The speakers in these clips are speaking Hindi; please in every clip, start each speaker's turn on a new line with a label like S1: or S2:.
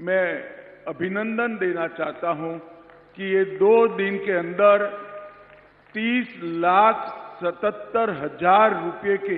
S1: मैं अभिनंदन देना चाहता हूं कि ये 2 दिन के अंदर 30,77,000 रुपये के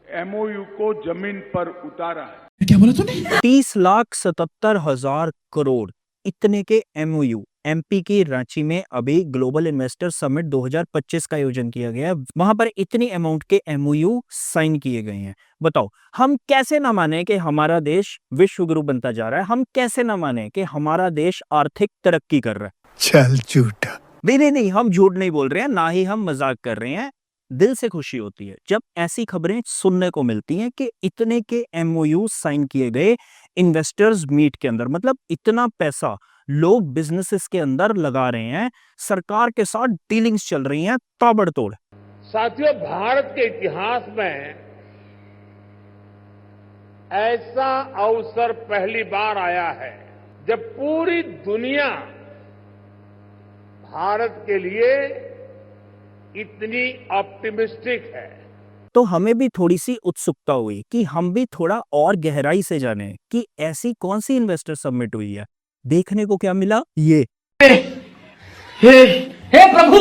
S1: एमओयू को जमीन पर उतारा है।
S2: क्या बोला तूने? 30,77,000 करोड़ इतने के एमओयू एमपी की रांची में अभी ग्लोबल इन्वेस्टर समिट 2025 का आयोजन किया गया है। वहां पर इतनी अमाउंट के एमओयू साइन किए गए हैं। बताओ, हम कैसे ना माने कि हमारा देश विश्व गुरु बनता जा रहा है? हम कैसे ना माने कि हमारा देश आर्थिक तरक्की कर रहा है?
S3: चल झूठा।
S2: नहीं, हम झूठ नहीं बोल रहे हैं, ना ही हम मजाक कर रहे हैं। दिल से खुशी होती है जब ऐसी खबरें सुनने को मिलती हैं कि इतने के एमओयू साइन किए गए इन्वेस्टर्स मीट के अंदर। मतलब इतना पैसा लोग बिजनेसेस के अंदर लगा रहे हैं, सरकार के साथ डीलिंग्स चल रही हैं ताबड़तोड़।
S4: साथियों, भारत के इतिहास में ऐसा अवसर पहली बार आया है जब पूरी दुनिया भारत के लिए इतनी ऑप्टिमिस्टिक है।
S2: तो हमें भी थोड़ी सी उत्सुकता हुई कि हम भी थोड़ा और गहराई से जाने कि ऐसी कौन सी इन्वेस्टर समिट हुई है। देखने को क्या मिला, ये
S5: हे प्रभु,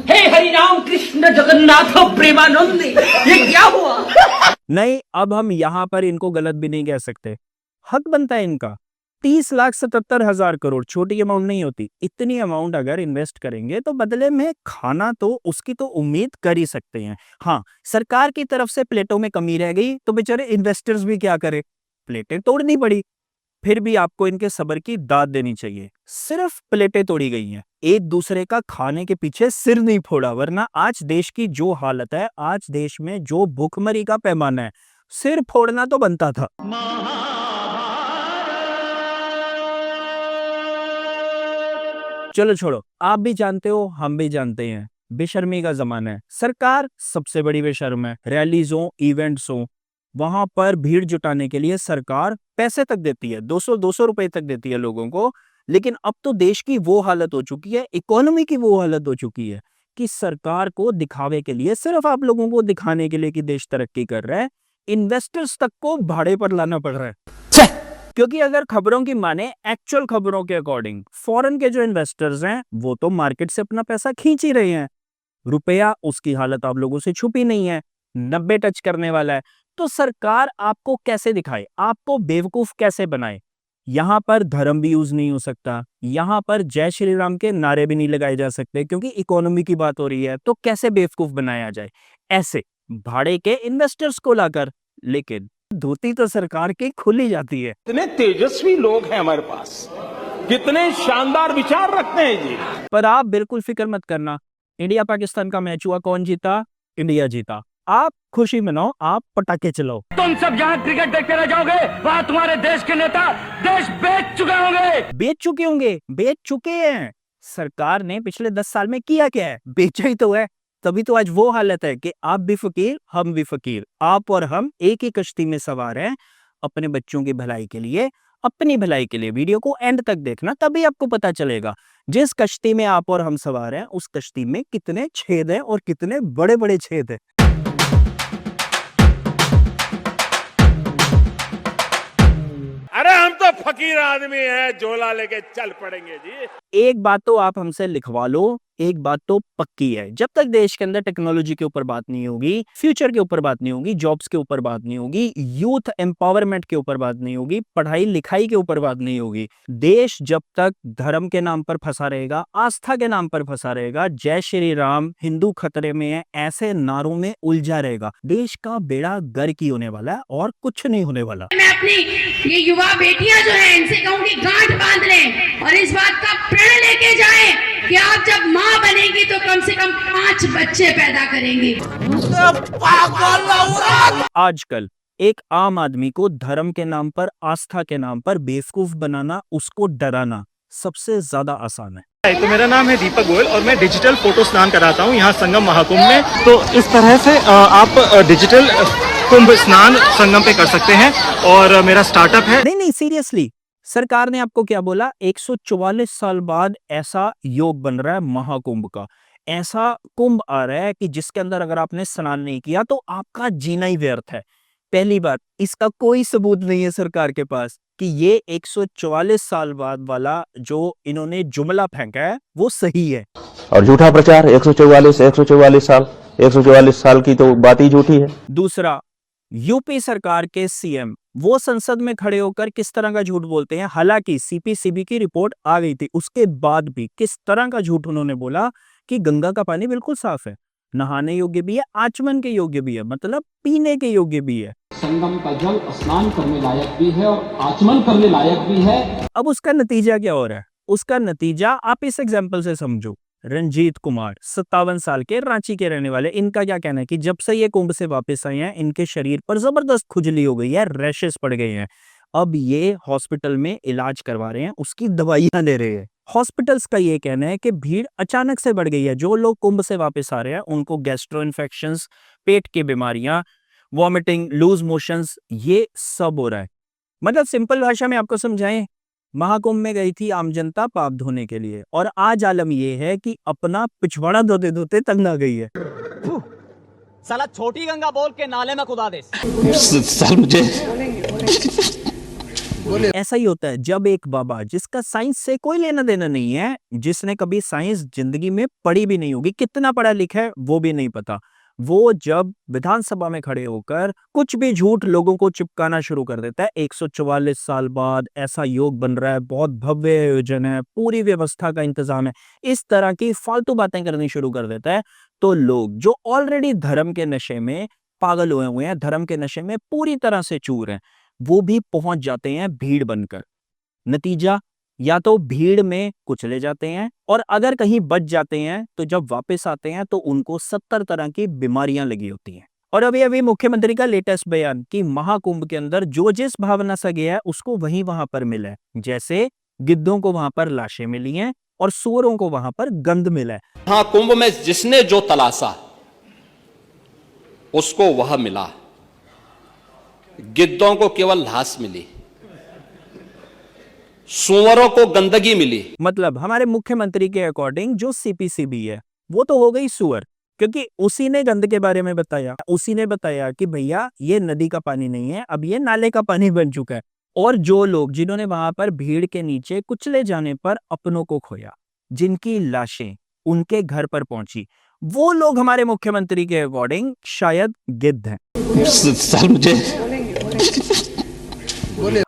S5: हे हरि राम कृष्ण जगन्नाथ प्रेमानंद, ये क्या हुआ?
S2: नहीं, अब हम यहां पर इनको गलत भी नहीं कह सकते, हक बनता है इनका। 30,77,000 करोड़ छोटी अमाउंट नहीं होती। इतनी अमाउंट अगर इन्वेस्ट करेंगे तो बदले में खाना तो उसकी तो उम्मीद कर ही सकते हैं। हाँ, सरकार की तरफ से प्लेटों में कमी रह गई तो बेचारे इन्वेस्टर्स भी क्या करें, प्लेटें तोड़नी पड़ी। फिर भी आपको इनके सब्र की दाद देनी चाहिए। सिर्फ प्लेटें तोड़ी गई हैं, एक दूसरे का खाने के पीछे सिर नहीं फोड़ा। वरना आज देश की जो हालत है, आज देश में जो भूखमरी का पैमाना है, सिर फोड़ना तो बनता था। चलो छोड़ो, आप भी जानते हो, हम भी जानते हैं, बेशर्मी का जमाना है। सरकार सबसे बड़ी बेशर्म है। रैलीज हो, इवेंट्स हो, वहां पर भीड़ जुटाने के लिए सरकार पैसे तक देती है, 200 रुपए तक देती है लोगों को। लेकिन अब तो देश की वो हालत हो चुकी है, इकोनॉमी की वो हालत हो चुकी है कि सरकार को दिखावे के लिए, सिर्फ आप लोगों को दिखाने के लिए कि देश तरक्की कर रहा है, इन्वेस्टर्स तक को भाड़े पर लाना पड़ रहा है। क्योंकि अगर खबरों की माने, एक्चुअल खबरों के अकॉर्डिंग, फॉरेन के जो इन्वेस्टर्स हैं वो तो मार्केट से अपना पैसा खींच ही रहे हैं। रुपया, उसकी हालत आप लोगों से छुपी नहीं है, 90 टच करने वाला है। तो सरकार आपको कैसे दिखाए, आपको बेवकूफ कैसे बनाए? यहां पर धर्म भी यूज नहीं हो सकता, यहां पर जय श्री राम के नारे भी नहीं लगाए जा सकते, क्योंकि इकोनॉमी की बात हो रही है। तो कैसे बेवकूफ बनाया जाए ऐसे भाड़े के इन्वेस्टर्स को लाकर? लेकिन धोती तो सरकार की खुली जाती है।
S4: कितने तेजस्वी लोग हैं हमारे पास, कितने शानदार विचार रखते हैं जी।
S2: पर आप बिल्कुल फिक्र मत करना, इंडिया पाकिस्तान का मैच हुआ, कौन जीता? इंडिया जीता। आप खुशी मनाओ, आप पटाखे चलाओ।
S5: तुम सब जहाँ क्रिकेट देखते रह जाओगे, वहाँ तुम्हारे देश के नेता देश बेच चुके होंगे।
S2: बेच चुके हैं। सरकार ने पिछले 10 साल में किया क्या है? बेचा ही तो है। तभी तो आज वो हालत है कि आप भी फकीर, हम भी फकीर, आप और हम एक ही कश्ती में सवार हैं, अपने बच्चों की भलाई के लिए, अपनी भलाई के लिए। वीडियो को एंड तक देखना, तभी आपको पता चलेगा जिस कश्ती में आप और हम सवार हैं, उस कश्ती में कितने छेद हैं और कितने बड़े बड़े छेद हैं।
S4: अरे हम तो फकीर आदमी हैं, झोला लेके चल पड़ेंगे जी।
S2: एक बात तो आप हमसे लिखवा लो, एक बात तो पक्की है, जब तक देश के अंदर टेक्नोलॉजी के ऊपर बात नहीं होगी, फ्यूचर के ऊपर बात नहीं होगी, जॉब्स के ऊपर बात नहीं होगी, यूथ एम्पावरमेंट के ऊपर बात नहीं होगी, पढ़ाई लिखाई के ऊपर बात नहीं होगी, देश जब तक धर्म के नाम पर फंसा रहेगा, आस्था के नाम पर फंसा रहेगा, जय श्री राम, हिंदू खतरे में है, ऐसे नारों में उलझा रहेगा, देश का बेड़ा गर्क ही होने वाला है और कुछ नहीं होने वाला।
S6: मैं अपनी ये युवा बेटियां जो है, इनसे कहूंगी गांठ बांध लें और इस बात का प्रण लेके जाएं कि आप जब माँ बनेगी तो कम से कम 5 बच्चे पैदा करेंगी।
S2: आजकल एक आम आदमी को धर्म के नाम पर, आस्था के नाम पर बेवकूफ बनाना, उसको डराना सबसे ज्यादा आसान है।
S7: तो मेरा नाम है दीपक गोयल और मैं डिजिटल फोटो स्नान कराता हूँ यहाँ संगम महाकुंभ में। तो इस तरह से आप डिजिटल कुंभ स्नान संगम पे कर सकते हैं और मेरा स्टार्टअप है।
S2: नहीं, सीरियसली, सरकार ने आपको क्या बोला? 144 साल बाद ऐसा योग बन रहा है महाकुंभ का। ऐसा कुंभ आ रहा है कि जिसके अंदर अगर आपने स्नान नहीं किया तो आपका जीना ही व्यर्थ है। पहली बात, इसका कोई सबूत नहीं है सरकार के पास कि ये 144 साल बाद वाला जो इन्होंने जुमला फेंका है वो सही है।
S3: और झूठा प्रचार 144 साल की तो बात ही झूठी है।
S2: दूसरा, यूपी सरकार के सीएम वो संसद में खड़े होकर किस तरह का झूठ बोलते हैं, हालांकि सीपीसीबी की रिपोर्ट आ गई थी, उसके बाद भी किस तरह का झूठ उन्होंने बोला कि गंगा का पानी बिल्कुल साफ है, नहाने योग्य भी है, आचमन के योग्य भी है, मतलब पीने के योग्य भी है।
S5: संगम का जल स्नान करने लायक भी है और आचमन करने लायक भी है।
S2: अब उसका नतीजा क्या हो रहा है? उसका नतीजा आप इस एग्जाम्पल से समझो। रंजीत कुमार 57 साल के, रांची के रहने वाले, इनका क्या कहना है कि जब से ये कुंभ से वापस आए हैं इनके शरीर पर जबरदस्त खुजली हो गई है, रैशेस पड़ गए हैं। अब ये हॉस्पिटल में इलाज करवा रहे हैं, उसकी दवाइयां ले रहे हैं। हॉस्पिटल्स का ये कहना है कि भीड़ अचानक से बढ़ गई है। जो लोग कुंभ से वापस आ रहे हैं उनको गैस्ट्रो इन्फेक्शंस, पेट की बीमारियां, वॉमिटिंग, लूज मोशंस, ये सब हो रहा है। मतलब सिंपल भाषा में आपको समझाएं, महाकुंभ में गई थी आम जनता पाप धोने के लिए, और आज आलम यह है कि अपना पिछवाड़ा धोते धोते तंग आ गई है।
S8: साला छोटी गंगा बोल के नाले में खुदा दे।
S3: सर मुझे
S2: ऐसा ही होता है जब एक बाबा जिसका साइंस से कोई लेना देना नहीं है, जिसने कभी साइंस जिंदगी में पढ़ी भी नहीं होगी, कितना पढ़ा लिखा है वो भी नहीं पता, वो जब विधानसभा में खड़े होकर कुछ भी झूठ लोगों को चिपकाना शुरू कर देता है। 144 साल बाद ऐसा योग बन रहा है, बहुत भव्य आयोजन है, पूरी व्यवस्था का इंतजाम है, इस तरह की फालतू बातें करनी शुरू कर देता है, तो लोग जो ऑलरेडी धर्म के नशे में पागल हुए हैं, धर्म के नशे में पूरी तरह से चूर हैं, वो भी पहुंच जाते हैं भीड़ बनकर। नतीजा, या तो भीड़ में कुचले जाते हैं, और अगर कहीं बच जाते हैं तो जब वापस आते हैं तो उनको 70 तरह की बीमारियां लगी होती हैं। और अभी मुख्यमंत्री का लेटेस्ट बयान कि महाकुंभ के अंदर जो जिस भावना से गया है उसको वहीं वहां पर मिला है। जैसे गिद्धों को वहां पर लाशें मिली हैं और सूअरों को वहां पर गंध मिला है।
S9: महाकुंभ में जिसने जो तलाशा उसको वह मिला, गिद्धों को केवल लाश मिली, सूअरों को गंदगी मिली।
S2: मतलब हमारे मुख्यमंत्री के अकॉर्डिंग जो सीपीसीबी है वो तो हो गई सूअर, क्योंकि उसी ने गंद के बारे में बताया, उसी ने बताया कि भैया ये नदी का पानी नहीं है, अब ये नाले का पानी बन चुका है। और जो लोग जिन्होंने वहां पर भीड़ के नीचे कुचले जाने पर अपनों को खोया, जिनकी लाशें उनके घर पर पहुंची, वो लोग हमारे मुख्यमंत्री के अकॉर्डिंग शायद गिद्ध हैं।
S3: सर मुझे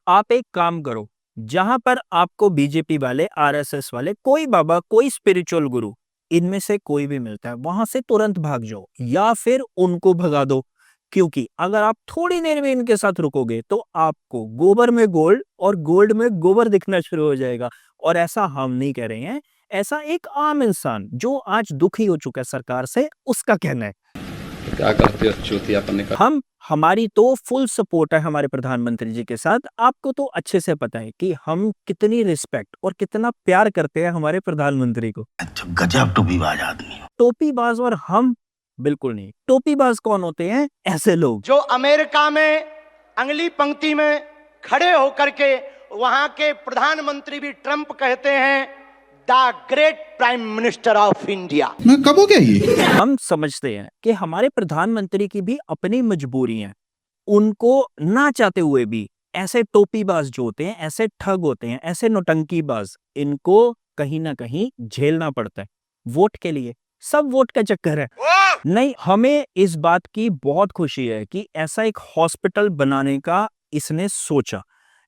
S2: आप एक काम करो, जहां पर आपको बीजेपी वाले, आरएसएस वाले, कोई बाबा, कोई स्पिरिचुअल गुरु, इनमें से कोई भी मिलता है, वहां से तुरंत भाग जाओ या फिर उनको भगा दो, क्योंकि अगर आप थोड़ी देर में इनके साथ रुकोगे तो आपको गोबर में गोल्ड और गोल्ड में गोबर दिखना शुरू हो जाएगा। और ऐसा हम नहीं कह रहे हैं, ऐसा एक आम इंसान जो आज दुखी हो चुका है सरकार से, उसका कहना है।
S9: क्या करते हो चूतियापन का?
S2: हमारी तो फुल सपोर्ट है हमारे प्रधानमंत्री जी के साथ। आपको तो अच्छे से पता है कि हम कितनी रिस्पेक्ट और कितना प्यार करते हैं हमारे प्रधानमंत्री को।
S3: गजब टोपीबाज आदमी।
S2: टोपीबाज और हम बिल्कुल नहीं। टोपीबाज कौन होते हैं? ऐसे लोग
S10: जो अमेरिका में अगली पंक्ति में खड़े होकर के वहां के प्रधानमंत्री भी ट्रंप कहते हैं the great prime minister of India.
S11: मैं कब हो गया ये?
S2: हम समझते हैं कि हमारे प्रधानमंत्री की भी अपनी मजबूरी है, उनको ना चाहते हुए भी ऐसे टोपीबाज जो होते हैं, ऐसे ठग होते हैं, ऐसे नौटंकीबाज, इनको कहीं ना कहीं झेलना पड़ता है वोट के लिए। सब वोट का चक्कर है। नहीं, हमें इस बात की बहुत खुशी है कि ऐसा एक हॉस्पिटल बनाने का इसने सोचा,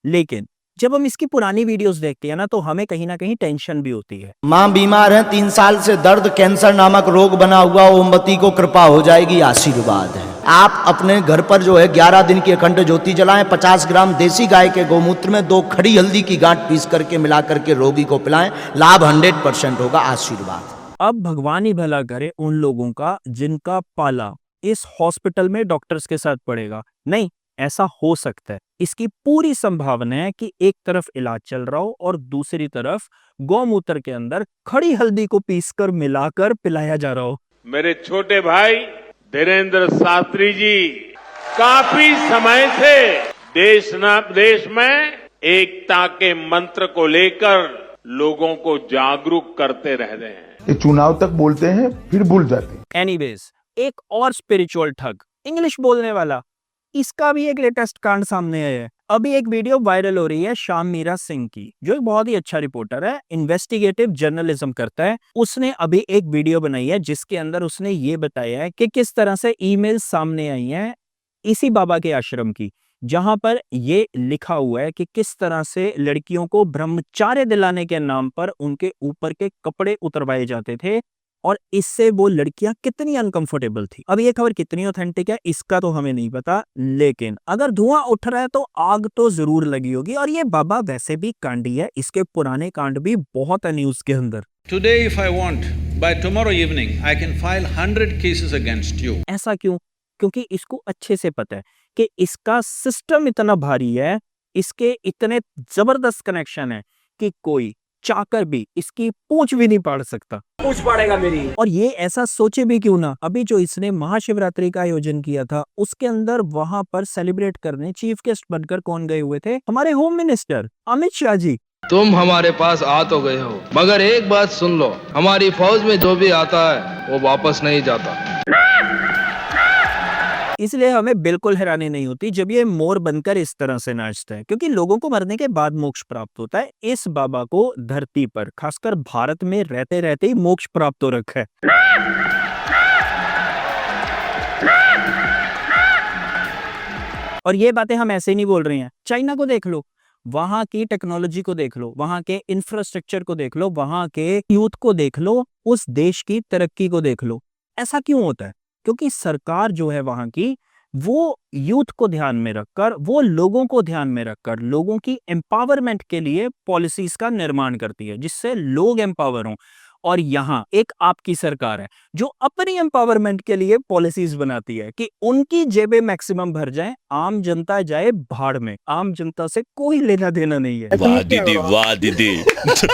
S2: लेकिन जब हम इसकी पुरानी वीडियोस देखते हैं ना तो हमें कहीं ना कहीं टेंशन भी होती है।
S10: माँ बीमार है, 3 साल से दर्द कैंसर नामक रोग बना हुआ, ओमवती को कृपा हो जाएगी, आशीर्वाद है। आप अपने घर पर जो है 11 दिन की अखंड ज्योति जलाएं, 50 ग्राम देसी गाय के गौमूत्र में 2 खड़ी हल्दी की गांठ पीस करके मिला करके रोगी को पिलाएं, लाभ 100% होगा, आशीर्वाद।
S2: अब भगवान ही भला करे उन लोगों का जिनका पाला इस हॉस्पिटल में डॉक्टर्स के साथ पड़ेगा। नहीं, ऐसा हो सकता है, इसकी पूरी संभावना है कि एक तरफ इलाज चल रहा हो और दूसरी तरफ गौमूत्र के अंदर खड़ी हल्दी को पीसकर मिलाकर पिलाया जा रहा हो।
S4: मेरे छोटे भाई धीरेन्द्र शास्त्री जी काफी समय से देश में एकता के मंत्र को लेकर लोगों को जागरूक करते रह रहे हैं।
S11: ये चुनाव तक बोलते हैं फिर भूल जाते हैं।
S2: एनीवेज, एक और स्पिरिचुअल ठग, इंग्लिश बोलने वाला, इसका भी एक लेटेस्ट कांड सामने आया है। अभी एक वीडियो वायरल हो रही है श्याम मीरा सिंह की, जो एक बहुत ही अच्छा रिपोर्टर है, इन्वेस्टिगेटिव जर्नलिज्म करता है। उसने अभी एक वीडियो बनाई है जिसके अंदर उसने ये बताया है कि किस तरह से ईमेल सामने आई है इसी बाबा के आश्रम की, जहां पर ये लिखा हुआ है कि किस तरह से लड़कियों को ब्रह्मचार्य दिलाने के नाम पर उनके ऊपर के कपड़े उतरवाए जाते थे और इससे वो लड़कियां कितनी अनकंफर्टेबल थी। अब ये खबर कितनी ऑथेंटिक है इसका तो हमें नहीं पता, लेकिन अगर धुआं उठ रहा है तो आग तो जरूर लगी होगी। और ये बाबा वैसे भी कांडी है, इसके पुराने कांड भी बहुत है न्यूज के अंदर।
S12: Today, if I want, by tomorrow evening, I can file 100 cases against you.
S2: ऐसा क्यों? क्योंकि इसको अच्छे से पता है कि इसका सिस्टम इतना भारी है, इसके इतने जबरदस्त कनेक्शन है कि कोई चाकर भी इसकी पूंछ भी नहीं पाड़ सकता।
S8: पूछ पड़ेगा मेरी।
S2: और ये ऐसा सोचे भी क्यों ना, अभी जो इसने महाशिवरात्रि का आयोजन किया था उसके अंदर वहां पर सेलिब्रेट करने चीफ गेस्ट बनकर कौन गए हुए थे? हमारे होम मिनिस्टर अमित शाह जी।
S13: तुम हमारे पास आ तो गए हो, मगर एक बात सुन लो, हमारी फौज में जो भी आता है वो वापस नहीं जाता।
S2: इसलिए हमें बिल्कुल हैरानी नहीं होती जब ये मोर बनकर इस तरह से नाचता है, क्योंकि लोगों को मरने के बाद मोक्ष प्राप्त होता है। इस बाबा को धरती पर, खासकर भारत में रहते रहते ही मोक्ष प्राप्त हो रखा है। और ये बातें हम ऐसे नहीं बोल रहे हैं। चाइना को देख लो, वहां की टेक्नोलॉजी को देख लो, वहां के इंफ्रास्ट्रक्चर को देख लो, वहां के यूथ को देख लो, उस देश की तरक्की को देख लो। ऐसा क्यों होता है? क्योंकि सरकार जो है वहां की, वो यूथ को ध्यान में रखकर, वो लोगों को ध्यान में रखकर लोगों की एम्पावरमेंट के लिए पॉलिसीज का निर्माण करती है, जिससे लोग एम्पावर हों। और यहाँ एक आपकी सरकार है जो अपनी एम्पावरमेंट के लिए पॉलिसीज बनाती है कि उनकी जेबें मैक्सिमम भर जाएं, आम जनता जाए भाड़ में। आम जनता से कोई लेना देना नहीं है।
S14: वाह दीदी, वाह दीदी।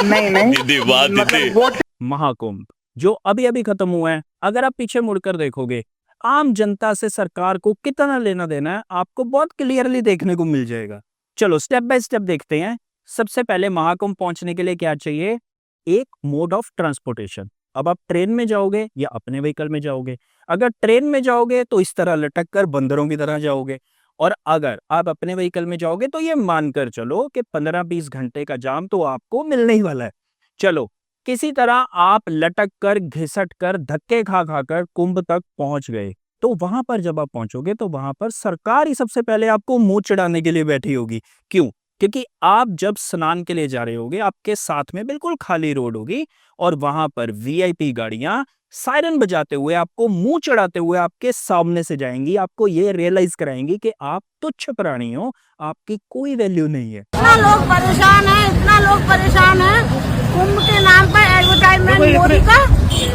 S2: नहीं
S14: दीदी, वाह दीदी।
S2: महाकुंभ जो अभी अभी खत्म हुआ है, अगर आप पीछे मुड़कर देखोगे, आम जनता से सरकार को कितना लेना देना है आपको बहुत क्लियरली देखने को मिल जाएगा। चलो स्टेप बाय स्टेप देखते हैं। सबसे पहले महाकुंभ पहुंचने के लिए क्या चाहिए? एक मोड ऑफ ट्रांसपोर्टेशन। अब आप ट्रेन में जाओगे या अपने व्हीकल में जाओगे? अगर ट्रेन में जाओगे तो इस तरह लटक कर बंदरों की तरह जाओगे, और अगर आप अपने व्हीकल में जाओगे तो ये मानकर चलो कि 15-20 घंटे का जाम तो आपको मिलने ही वाला है। चलो किसी तरह आप लटक कर, घिसट कर, धक्के खा खाकर कुंभ तक पहुंच गए, तो वहां पर जब आप पहुंचोगे तो वहां पर सरकार ही सबसे पहले आपको मुंह चढ़ाने के लिए बैठी होगी। क्यों? क्योंकि आप जब स्नान के लिए जा रहे होगे, आपके साथ में बिल्कुल खाली रोड होगी और वहां पर वीआईपी गाड़ियां सायरन बजाते हुए, आपको मुंह चढ़ाते हुए आपके सामने से जाएंगी, आपको ये रियलाइज कराएंगी कि आप तुच्छ प्राणी हो, आपकी कोई वैल्यू नहीं है।
S15: इतना लोग परेशान है, इतना लोग परेशान है कुंभ के नाम पर एडवर्टाइजमेंट मोदी का,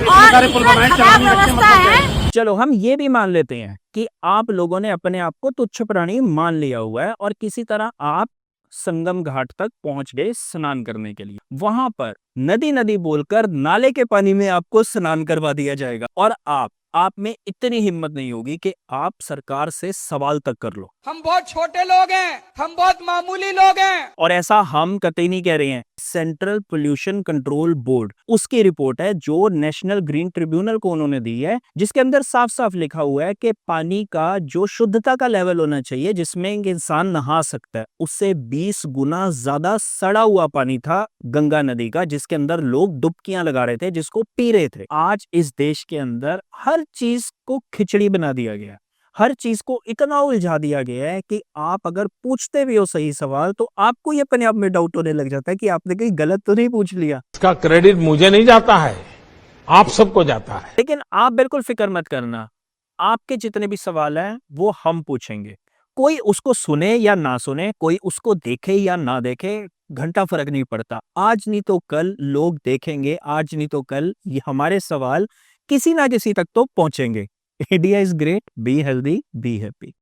S15: और इतना खराब व्यवस्था है।
S2: चलो हम ये भी मान लेते हैं कि आप लोगों ने अपने आप को तुच्छ प्राणी मान लिया हुआ है और किसी तरह आप संगम घाट तक पहुंच गए स्नान करने के लिए। वहां पर नदी नदी बोलकर नाले के पानी में आपको स्नान करवा दिया जाएगा और आप में इतनी हिम्मत नहीं होगी कि आप सरकार से सवाल तक कर लो।
S8: हम बहुत छोटे लोग हैं, हम बहुत मामूली लोग हैं।
S2: और ऐसा हम कतई नहीं कह रहे हैं। सेंट्रल पोल्यूशन कंट्रोल बोर्ड, उसकी रिपोर्ट है जो नेशनल ग्रीन ट्रिब्यूनल को उन्होंने दी है, जिसके अंदर साफ साफ लिखा हुआ है कि पानी का जो शुद्धता का लेवल होना चाहिए जिसमें एक इंसान नहा सकता है, उससे 20 गुना ज्यादा सड़ा हुआ पानी था गंगा नदी का, जिसके अंदर लोग डुबकियां लगा रहे थे, जिसको पी रहे थे। आज इस देश के अंदर हर चीज को खिचड़ी बना दिया गया, हर चीज को इतना उलझा दिया गया है कि आप अगर पूछते भी हो सही सवाल तो आपको ये अपने आप में डाउट होने लग जाता है कि आपने कहीं गलत तो नहीं पूछ लिया।
S4: इसका क्रेडिट मुझे नहीं जाता है, आप सबको जाता है।
S2: लेकिन आप बिल्कुल फिक्र मत करना, आपके जितने भी सवाल हैं वो हम पूछेंगे। कोई उसको सुने या ना सुने, कोई उसको देखे या ना देखे, घंटा फर्क नहीं पड़ता। आज नहीं तो कल लोग देखेंगे, आज नहीं तो कल ये हमारे सवाल किसी ना किसी तक तो पहुंचेंगे। India is great, be healthy, be happy.